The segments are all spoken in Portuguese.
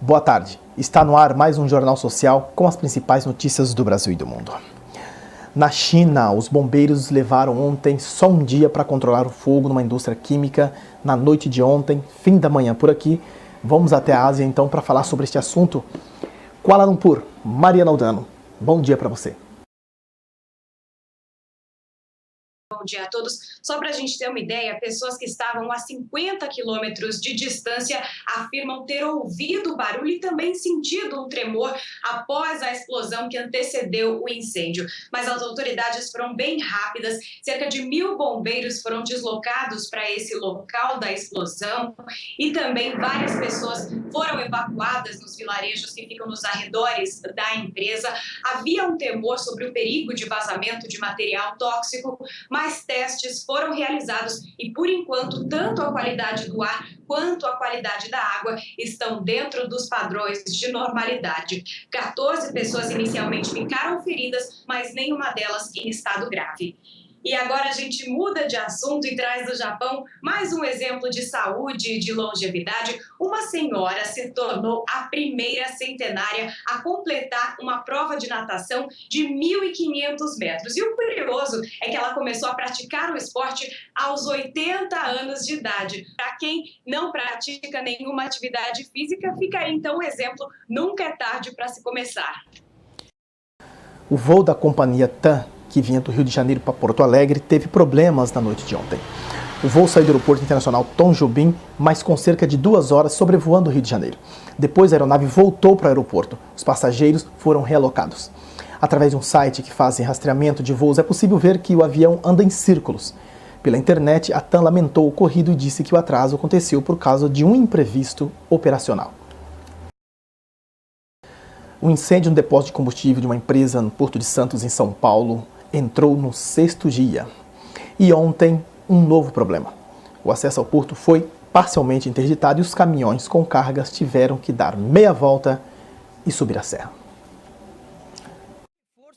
Boa tarde. Está no ar mais um Jornal Social com as principais notícias do Brasil e do mundo. Na China, os bombeiros levaram ontem só um dia para controlar o fogo numa indústria química. Na noite de ontem, fim da manhã por aqui. Vamos até a Ásia então para falar sobre este assunto. Kuala Lumpur, Mariana Aldano. Bom dia para você. Bom dia a todos. Só para a gente ter uma ideia, pessoas que estavam a 50 quilômetros de distância afirmam ter ouvido o barulho e também sentido um tremor após a explosão que antecedeu o incêndio. Mas as autoridades foram bem rápidas. Cerca de 1.000 bombeiros foram deslocados para esse local da explosão e também várias pessoas foram evacuadas nos vilarejos que ficam nos arredores da empresa. Havia um temor sobre o perigo de vazamento de material tóxico, mas testes foram realizados e, por enquanto, tanto a qualidade do ar quanto a qualidade da água estão dentro dos padrões de normalidade. 14 pessoas inicialmente ficaram feridas, mas nenhuma delas em estado grave. E agora a gente muda de assunto e traz do Japão mais um exemplo de saúde e de longevidade. Uma senhora se tornou a primeira centenária a completar uma prova de natação de 1.500 metros. E o curioso é que ela começou a praticar o esporte aos 80 anos de idade. Para quem não pratica nenhuma atividade física, fica aí então um exemplo. Nunca é tarde para se começar. O voo da companhia TAM, que vinha do Rio de Janeiro para Porto Alegre, teve problemas na noite de ontem. O voo saiu do aeroporto internacional Tom Jobim, mas com cerca de 2 horas sobrevoando o Rio de Janeiro. Depois a aeronave voltou para o aeroporto. Os passageiros foram realocados. Através de um site que faz rastreamento de voos, é possível ver que o avião anda em círculos. Pela internet, a TAM lamentou o ocorrido e disse que o atraso aconteceu por causa de um imprevisto operacional. O incêndio no depósito de combustível de uma empresa no Porto de Santos, em São Paulo, entrou no 6º dia. E ontem, um novo problema. O acesso ao porto foi parcialmente interditado e os caminhões com cargas tiveram que dar meia volta e subir a serra.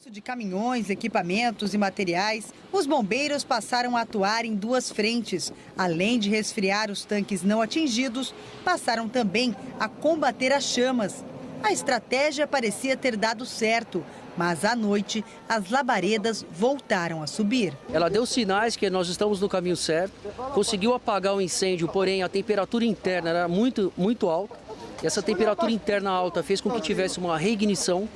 De caminhões, equipamentos e materiais, os bombeiros passaram a atuar em 2 frentes. Além de resfriar os tanques não atingidos, passaram também a combater as chamas. A estratégia parecia ter dado certo, mas à noite as labaredas voltaram a subir. Ela deu sinais que nós estamos no caminho certo, conseguiu apagar o incêndio, porém a temperatura interna era muito alta. E essa temperatura interna alta fez com que tivesse uma reignição,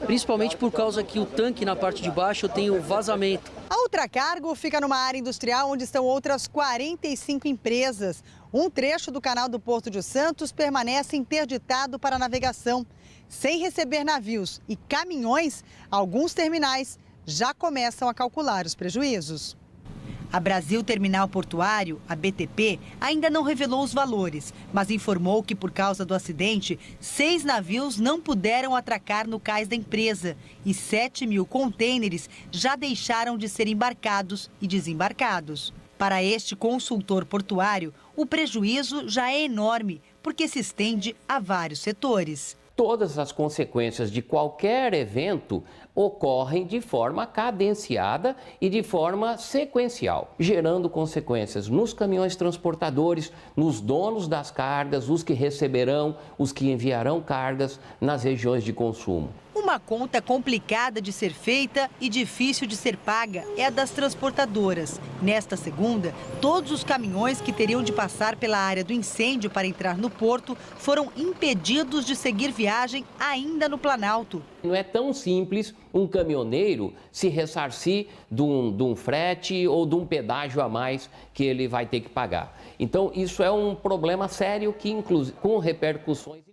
principalmente por causa que o tanque na parte de baixo tem o vazamento. A Ultracargo fica numa área industrial onde estão outras 45 empresas. Um trecho do canal do Porto de Santos permanece interditado para navegação. Sem receber navios e caminhões, alguns terminais já começam a calcular os prejuízos. A Brasil Terminal Portuário, a BTP, ainda não revelou os valores, mas informou que por causa do acidente, 6 navios não puderam atracar no cais da empresa e 7.000 contêineres já deixaram de ser embarcados e desembarcados. Para este consultor portuário, o prejuízo já é enorme, porque se estende a vários setores. Todas as consequências de qualquer evento ocorrem de forma cadenciada e de forma sequencial, gerando consequências nos caminhões transportadores, nos donos das cargas, os que receberão, os que enviarão cargas nas regiões de consumo. Uma conta complicada de ser feita e difícil de ser paga é a das transportadoras. Nesta segunda, todos os caminhões que teriam de passar pela área do incêndio para entrar no porto foram impedidos de seguir viagem ainda no Planalto. Não é tão simples um caminhoneiro se ressarcir de um frete ou de um pedágio a mais que ele vai ter que pagar. Então, isso é um problema sério que, com repercussões...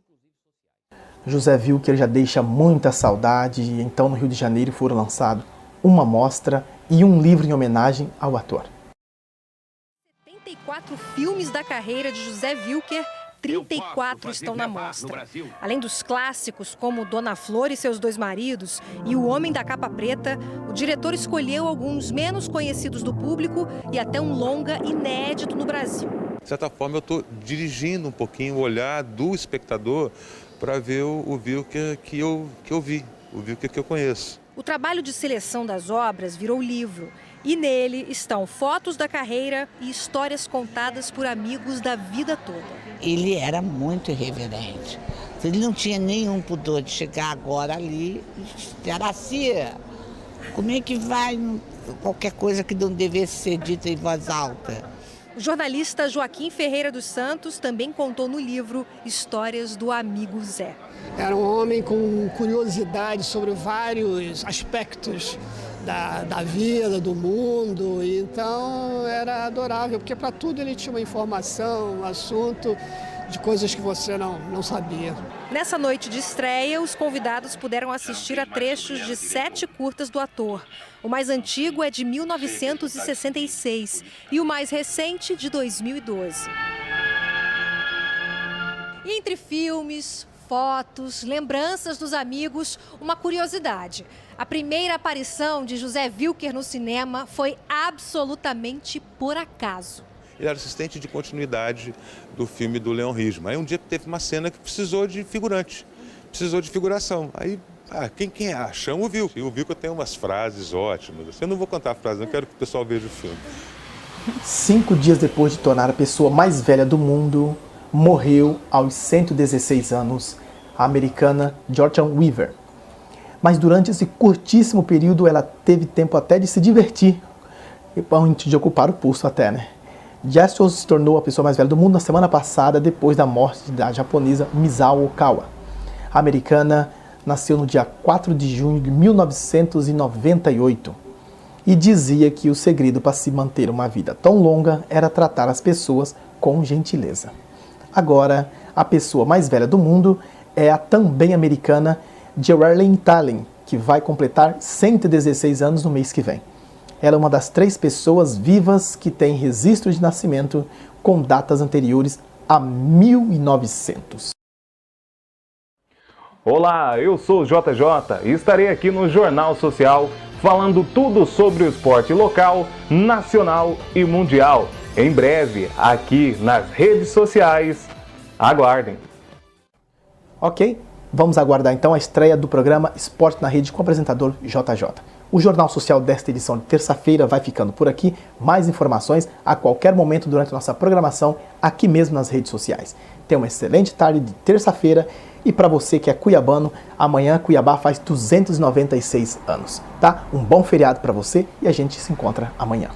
José viu que ele já deixa muita saudade e então no Rio de Janeiro foram lançados uma mostra e um livro em homenagem ao ator. 74 filmes da carreira de José Wilker, 34 estão na mostra. Além dos clássicos como Dona Flor e seus 2 maridos e O Homem da Capa Preta, o diretor escolheu alguns menos conhecidos do público e até um longa inédito no Brasil. De certa forma, eu estou dirigindo um pouquinho o olhar do espectador para ver o Wilker que eu vi, o Wilker que eu conheço. O trabalho de seleção das obras virou livro e nele estão fotos da carreira e histórias contadas por amigos da vida toda. Ele era muito irreverente, Ele não tinha nenhum pudor de chegar agora ali, Aracia, como é que vai qualquer coisa que não devesse ser dita em voz alta? O jornalista Joaquim Ferreira dos Santos também contou no livro Histórias do Amigo Zé. Era um homem com curiosidade sobre vários aspectos da vida, do mundo, então era adorável, porque para tudo ele tinha uma informação, um assunto de coisas que você não sabia. Nessa noite de estreia, os convidados puderam assistir a trechos de 7 curtas do ator. O mais antigo é de 1966 e o mais recente de 2012. E entre filmes, fotos, lembranças dos amigos, uma curiosidade. A primeira aparição de José Wilker no cinema foi absolutamente por acaso. Ele era assistente de continuidade do filme do Leon Risma. Aí um dia teve uma cena que precisou de figurante, precisou de figuração. Aí, quem é? Chama o Wilker. E o Wilker tem umas frases ótimas. Eu não vou contar a frase, não quero que o pessoal veja o filme. 5 dias depois de tornar a pessoa mais velha do mundo, morreu aos 116 anos a americana Georgianne Weaver. Mas durante esse curtíssimo período ela teve tempo até de se divertir, antes de ocupar o pulso até, né? Jessie se tornou a pessoa mais velha do mundo na semana passada, depois da morte da japonesa Misao Okawa. A americana nasceu no dia 4 de junho de 1998 e dizia que o segredo para se manter uma vida tão longa era tratar as pessoas com gentileza. Agora, a pessoa mais velha do mundo é a também americana Geraldine Talley, que vai completar 116 anos no mês que vem. Ela é uma das 3 pessoas vivas que tem registro de nascimento com datas anteriores a 1900. Olá, eu sou o JJ e estarei aqui no Jornal Social falando tudo sobre o esporte local, nacional e mundial. Em breve, aqui nas redes sociais. Aguardem! Ok, vamos aguardar então a estreia do programa Esporte na Rede com o apresentador JJ. O Jornal Social desta edição de terça-feira vai ficando por aqui. Mais informações a qualquer momento durante a nossa programação aqui mesmo nas redes sociais. Tenha uma excelente tarde de terça-feira e para você que é cuiabano, amanhã Cuiabá faz 296 anos, tá? Um bom feriado para você e a gente se encontra amanhã.